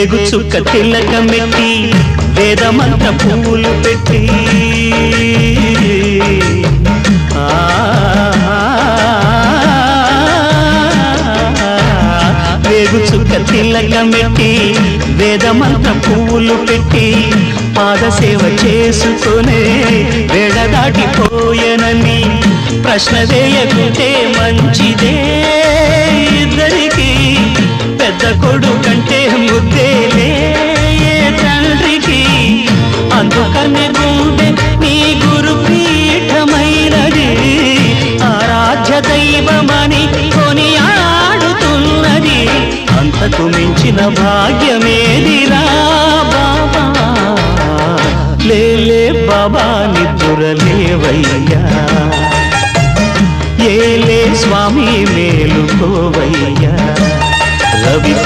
వేగు చుక్క తిలకమెట్టి వేదమంత్ర పూలు పెట్టి వేగు చుక్క తిలకమెట్టి వేదమంత్ర పూలు పెట్టి పాదసేవ చేసుకునే వేడ దాటిపోయనని ప్రశ్న వేయకుంటే మంచిదే ఇద్దరికి పెద్ద కొడుకంటే ముద్దేలే తండ్రికి అందుకనే గుండె నీ గురు పీఠమైనది ఆరాధ్య దైవమని కొనియాడుతున్నది అంతకు మించిన భాగ్యమేదిరా బాబా లేలే బాబా నిద్దురలేవయ్యా ఏలే స్వామి మేలుకోవయ్యా రవి